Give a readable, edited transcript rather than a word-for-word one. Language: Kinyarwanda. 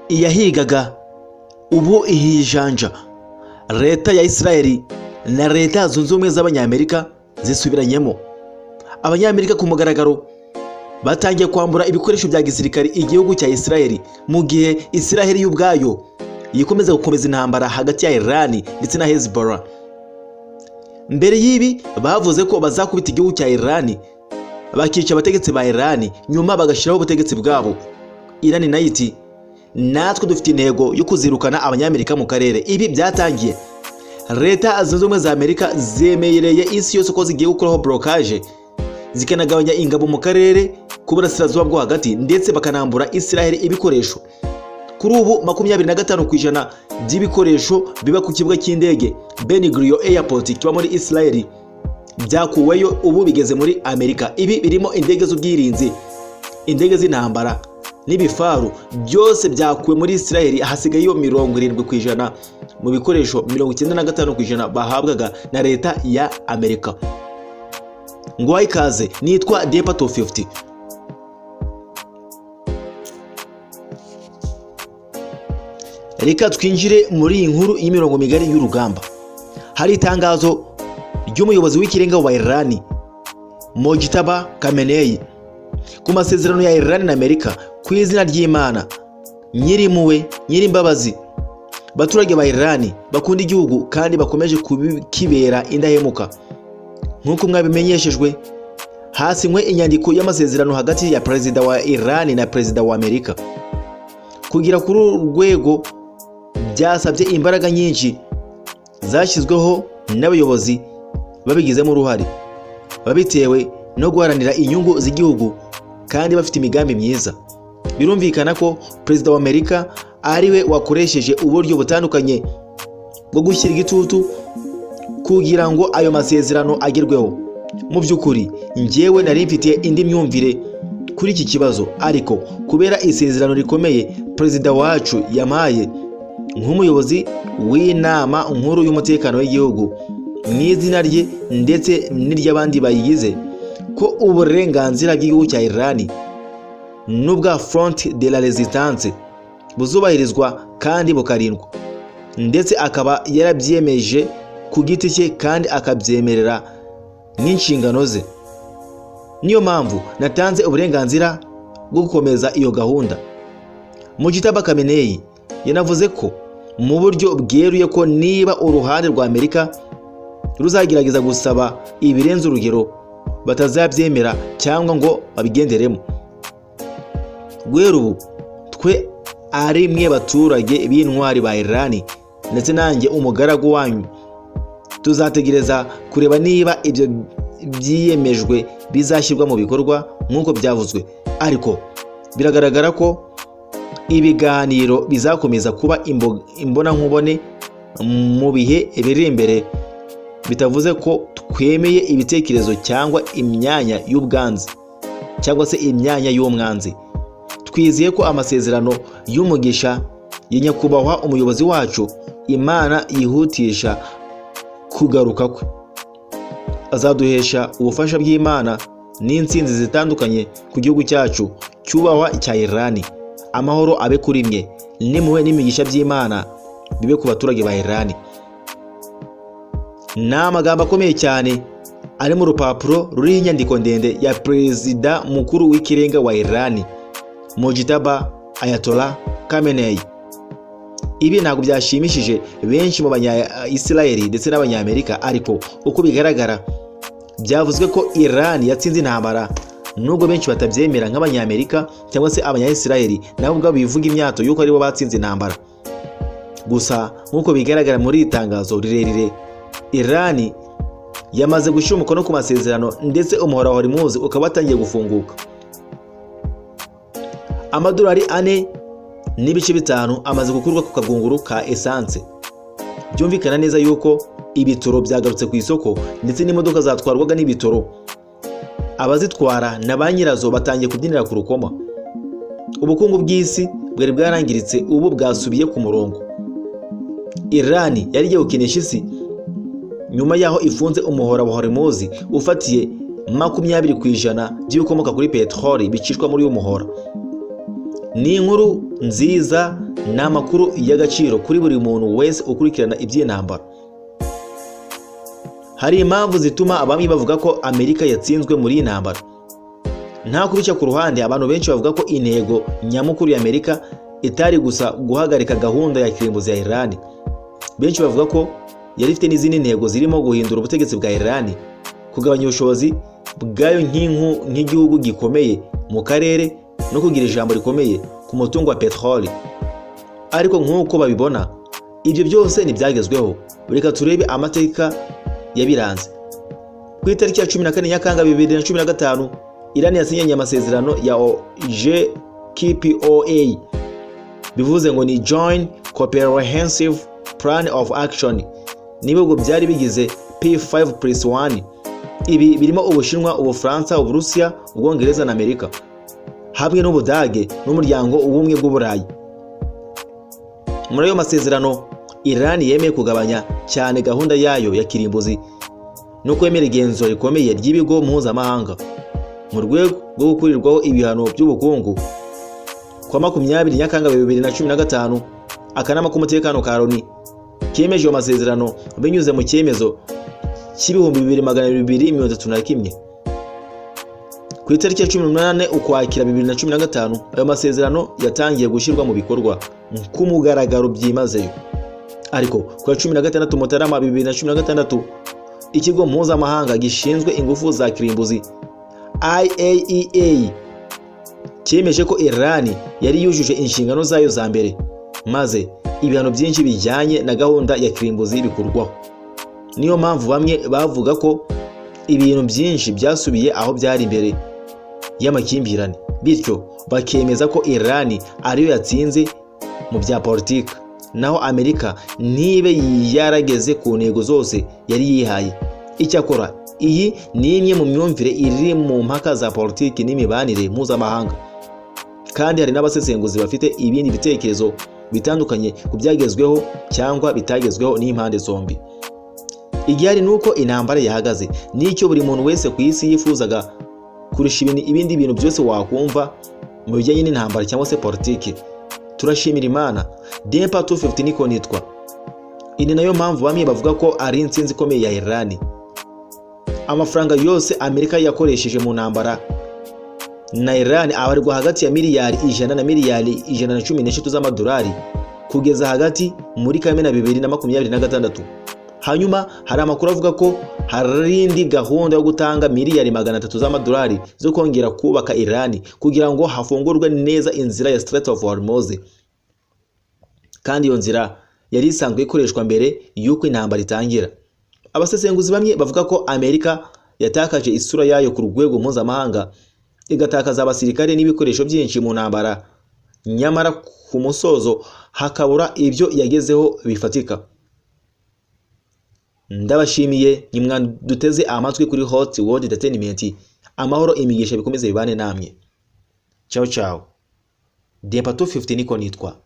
iyahigaga ubu ihijanja. Leta ya Israeli na leta zunze ubumwe z'abanyamerika zisubiranyemo. Abanyamerika ku mugaragaro batangiye kwambura ibikoresho bya gisirikare igihugu cya Israeli, mu gihe Israeli y'ubwayo yikomeza gukomeza intambara hagati ya Iran ndetse na Hezbollah. Mbere y'ibi bavuze ko bazakubita igihugu cya Iran, bakica abategetsi ba Iran, nyuma bagashiraho ubutegetsi bwabo. Iran nayo iti natwe dufite intego yo kuzirukana abanyamerika mu karere. Ibi byatangiye leta zunze ubumwe za Amerika zemereye isi yose ko zigiye gukuraho blockage, zikanagabanya ingabo mu karere ku burasirazuba bwo hagati, ndetse bakanambura Israel ibikoresho. Kuri ubu 25% by'ibikoresho biba ku kibuga cy'indege Ben Gurion Airport kiba muri Israel byakuweyo, ubu bigeze muri Amerika. Ibi birimo indege z'ubwirinzi, indege z'intambara n'ibifaru, byose byakuwe muri Israel. Hasigaye 70% mu bikoresho 95% bahabwaga na leta ya Amerika. Ngo ikaze, nitwa Depa 250. Reka twinjire muri iyi nkuru y'imirongo migari y'urugamba. Hari itangazo ry'umuyobozi w'ikirenga wa Iran Mojtaba Khamenei ku masezerano ya Iran na Amerika ku izina ry'Imana Nyirimpuhwe Nyirimbabazi. Baturage ba Iran bakunda igihugu kandi bakomeje kubikibera indahemuka, nk'uko mwabimenyeshejwe, hasinywe inyandiko y'amasezerano hagati ya perezida wa Iran na perezida wa Amerika. Kugira kuri urwego byasabye imbaraga nyinshi zashyizweho n'abayobozi babigizemo uruhare, babitewe no guharanira inyungu z'igihugu kandi bafite imigambi myiza. Birumvikana ko perezida wa Amerika ariwe wakoresheje uburyo butandukanye bwo gushyira igitutu kugira ngo ayo masezerano agerweho. Mu by'ukuri njyewe nari mfitiye indi myumvire kuri iki kibazo, ariko kubera isezerano rikomeye perezida wacu yamaye nk'umuyobozi w'inama nkuru y'umutekano w'igihugu mu izina rye ndetse n'iry'abandi bayigize, ko uburenganzira bw'igihugu cya Iran n'ubwa Front de la Resistance buzubahirizwa kandi bukarindwa, ndetse akaba yarabyemeje ku giti cye kandi akabyemerera n'inshingano ze. Niyo mpamvu natanze uburenganzira bwo gukomeza iyo gahunda. Mojtaba Khamenei yanavuze ko mu buryo bweruye ko niba uruhande rwa Amerika ruzagerageza gusaba ibirenze urugero batazabyemera cyangwa ngo babigenderemo. Guhera ubu twe ari mwe baturage b'intwari ba Iran ndetse nanjye umugaragu wanyu tuzategereza kureba niba ibyo byiyemejwe bizashyirwa mu bikorwa nk'uko byavuzwe, ariko biragaragara ko ibiganiro bizakomeza kuba imbonankubone mu bihe biri imbere, bitavuze ko twemeye ibitekerezo cyangwa imyanya y'ubwanzi cyangwa se imyanya y'umwanzi. Twizeye ko amasezerano y'umugisha ya nyakubahwa umuyobozi wacu Imana yihutisha kugaruka kwe, azaduhesha ubufasha bw'Imana n'intsinzi zitandukanye ku gihugu cyacu cyubahwa cya Iran. Amahoro abe kuri mwe, n'impuhwe n'imigisha by'Imana bibe ku baturage ba Iran. Ni amagambo akomeye cyane ari mu rupapuro ruriho inyandiko ndende ya perezida mukuru w'ikirenga wa Iran Mojtaba Ayatollah Khamenei. Ibi ntabwo byashimishije benshi mu banya-Israeli ndetse n'abanyamerika, ariko uko bigaragara byavuzwe ko Iran yatsinze intambara, nubwo benshi batabyemera nk'abanyamerika cyangwa se abanya-Israeli nabo ubwabo bivuga imyato yuko aribo batsinze intambara. Gusa nk'uko bigaragara muri iri tangazo rirerire, Iran yamaze gushyira umukono ku masezerano ndetse umuhora wa Hormuz ukaba watangiye gufunguka. Amadolari 4.5 amaze gukurwa ku kagunguru ka essence. Byumvikana neza yuko ibitoro byagarutse ku isoko ndetse n'imodoka zatwarwaga n'ibitoro, abazitwara na ba nyirazo batangiye kubyinira ku rukoma. Ubukungu bw'isi bwari bwarangiritse, ubu bwasubiye ku murongo. Iran yari igiye gukinisha isi nyuma yaho ifunze umuhora wa Hormuz ufatiye 20% by'ibikomoka kuri petroli bicishwa muri uyu muhora. Ni inkuru nziza ni amakuru y'agaciro kuri buri muntu wese ukurikirana iby'intambara. Hari impamvu zituma abami bavuga ko Amerika yatsinzwe muri iyi ntambara. Nta kubica ku ruhande, abantu benshi bavuga ko intego nyamukuru ya Amerika itari gusa guhagarika gahunda ya kirimbuzi ya Iran. Benshi bavuga ko yari ifite n'izindi ntego zirimo guhindura ubutegetsi bwa Iran, kugabanya ubushobozi bwayo nk'igihugu gikomeye mu karere no kugira ijambo rikomeye ku mutungo wa petroli. Ariko nk'uko babibona, ibyo byose ntibyagezweho. Reka turebe amateka yabiranze. Ku itariki ya 14 Nyakanga 2015, Iran yasinyanye amasezerano ya JCPOA, bivuze ngo ni Joint Comprehensive Plan of Action. N'ibihugu byari bigize P5+1. Ibi birimo Ubushinwa, Ubufaransa, Uburusiya, Ubwongereza na Amerika, hamwe n'Ubudage n'umuryango w'ubumwe bw'Uburayi. Muri ayo masezerano, Iran yemeye kugabanya cyane gahunda yayo ya kirimbuzi no kwemera igenzura rikomeye ry'ibigo mpuzamahanga mu rwego rwo gukurirwaho ibihano by'ubukungu. Kwa 20 Nyakanga 2015, akanama k'umutekano ka Loni kemeje ayo masezerano binyuze mu cyemezo cy'ibihumbi 2231. Ku itariki ya 18 Ukwakira 2015, ayo masezerano yatangiye gushyirwa mu bikorwa k'umugaragaro byimazeyo. Ariko ku ya 16 Mutarama 2016, ikigo mpuzamahanga gishinzwe ingufu za kirimbuzi IAEA cyemeje ko Iran yari yujuje inshingano zayo za mbere, maze ibihano byinshi bijyanye na gahunda ya kirimbuzi bikurwaho. Niyo mpamvu bamwe bavuga ko ibintu byinshi byasubiye aho byari imbere y'amakimbirane, bityo bakemeza ko Iran ariyo yatsinze mu bya politiki, naho Amerika nibe yarageze ku ntego zose yari yihaye. Icyakora iyi ni imwe mu myumvire iri mu mpaka za politiki n'imibanire mpuzamahanga, kandi hari n'abasesenguzi bafite ibindi bitekerezo bitandukanye ku byagezweho cyangwa bitagezweho n'impande zombi. Igihari nuko intambara yahagaze, n'icyo buri muntu wese ku isi yifuzaga kurusha ibindi bintu byose wakumva mu bijyanye n'intambara cyangwa se politiki. Turashimira Imana. Dempa 250 niko nitwa. Ini nayo mpamvu bamwe bavuga ko ari intsinzi ikomeye ya Iran. Amafaranga yose Amerika yakoresheje mu ntambara na Iran abarirwa hagati ya miliyari 100 na miliyari 113 z'amadolari kugeza hagati muri Kamena 2026. Hanyuma hari amakuru avuga ko hari indi gahunda yo gutanga miliyari 300 z'amadolari zo kongera kubaka Iran kugira ngo hafungurwe neza inzira ya Strait of Hormuz. Kandi iyo nzira yari isanzwe ikoreshwa mbere y'uko intambara itangira. Abasesenguzi bamwe bavuga ko Amerika yatakaje isura yayo ku rwego mpuzamahanga, igatakaza abasirikare n'ibikoresho byinshi mu ntambara, nyamara ku musozo hakabura ibyo yagezeho bifatika. Ndabashimiye nimwaduteze amatwi kuri Hot World Entertainment. Amahoro imigisha bikomeze bibane namwe. Ciao ciao. Dempa 250 niko nitwa.